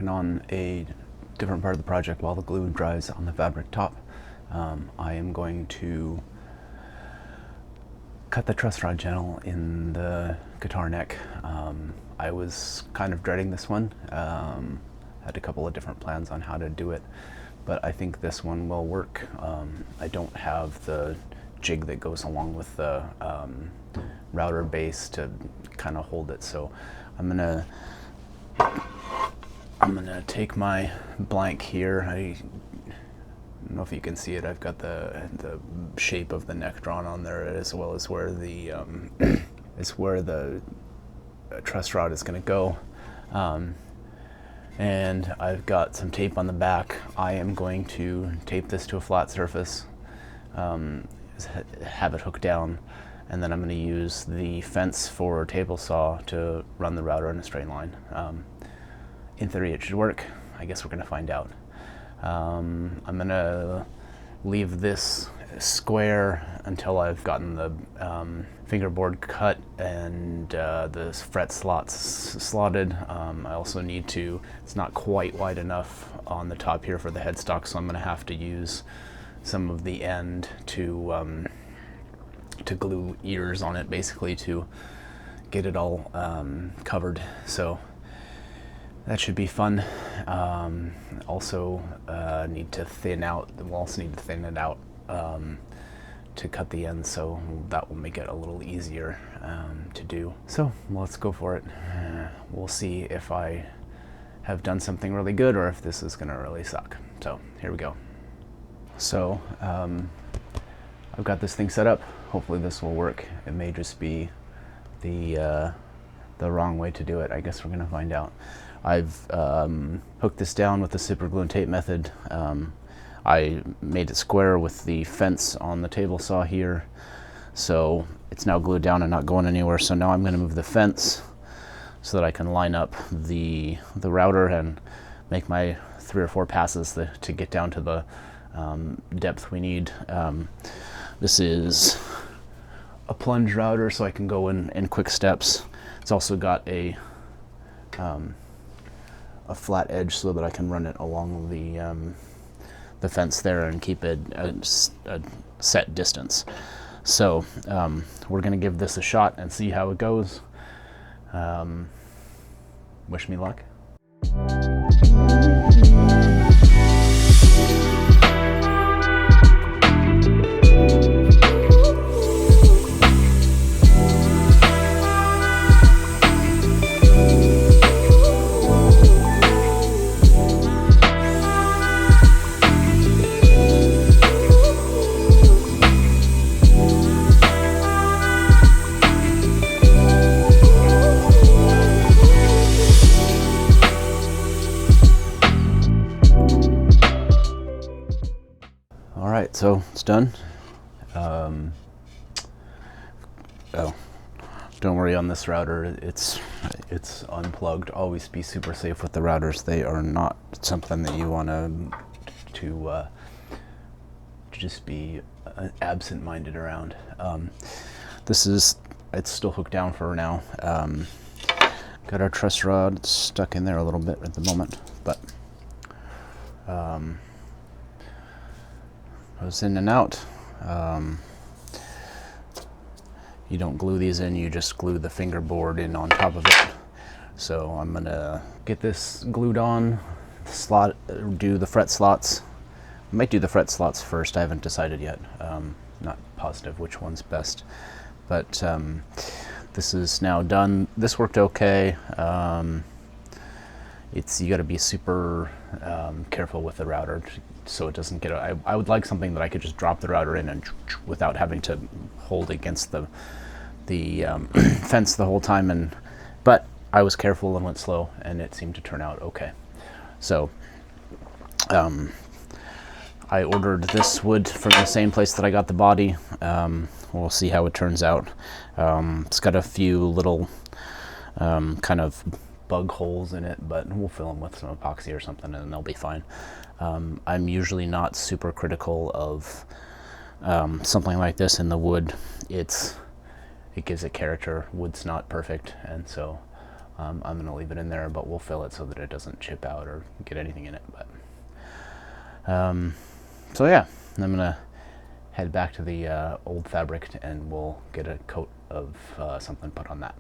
working on a different part of the project while the glue dries on the fabric top. I am going to cut the truss rod channel in the guitar neck. I was kind of dreading this one. Had a couple of different plans on how to do it, but I think this one will work. I don't have the jig that goes along with the router base to kind of hold it, so I'm gonna take my blank here. I don't know if you can see it. I've got the shape of the neck drawn on there, as well as where the truss rod is going to go. And I've got some tape on the back. I am going to tape this to a flat surface, have it hooked down, and then I'm going to use the fence for table saw to run the router in a straight line. In theory it should work. I guess we're going to find out. I'm going to leave this square until I've gotten the fingerboard cut and the fret slots slotted. I also need to, it's not quite wide enough on the top here for the headstock, so I'm going to have to use some of the end to glue ears on it, basically, to get it all covered. So that should be fun. Also need to thin out, we'll also need to thin it out to cut the ends, so that will make it a little easier to do. So let's go for it. We'll see if I have done something really good or if this is gonna really suck. So here we go. So I've got this thing set up. Hopefully this will work. It may just be the wrong way to do it. I guess we're gonna find out. I've hooked this down with the super glue and tape method. I made it square with the fence on the table saw here, so it's now glued down and not going anywhere. So now I'm going to move the fence so that I can line up the router and make my 3 or 4 passes to get down to the depth we need. This is a plunge router, so I can go in quick steps. It's also got a flat edge so that I can run it along the fence there and keep it a set distance. So we're gonna give this a shot and see how it goes. Wish me luck. So it's done. Oh, don't worry on this router. It's unplugged. Always be super safe with the routers. They are not something that you want to just be absent-minded around. It's still hooked down for now. Got our truss rod stuck in there a little bit at the moment, but goes in and out. You don't glue these in, you just glue the fingerboard in on top of it. So I'm gonna get this glued on, do the fret slots. I might do the fret slots first, I haven't decided yet. Not positive which one's best. But this is now done. This worked okay. You gotta be super careful with the router so it doesn't get, I would like something that I could just drop the router in and without having to hold against the fence the whole time, but I was careful and went slow and it seemed to turn out okay. So I ordered this wood from the same place that I got the body. We'll see how it turns out. It's got a few little kind of bug holes in it, but we'll fill them with some epoxy or something and they'll be fine. I'm usually not super critical of something like this in the wood. It gives it character. Wood's not perfect, and so I'm going to leave it in there, but we'll fill it so that it doesn't chip out or get anything in it. But so yeah, I'm going to head back to the old fabric and we'll get a coat of something put on that.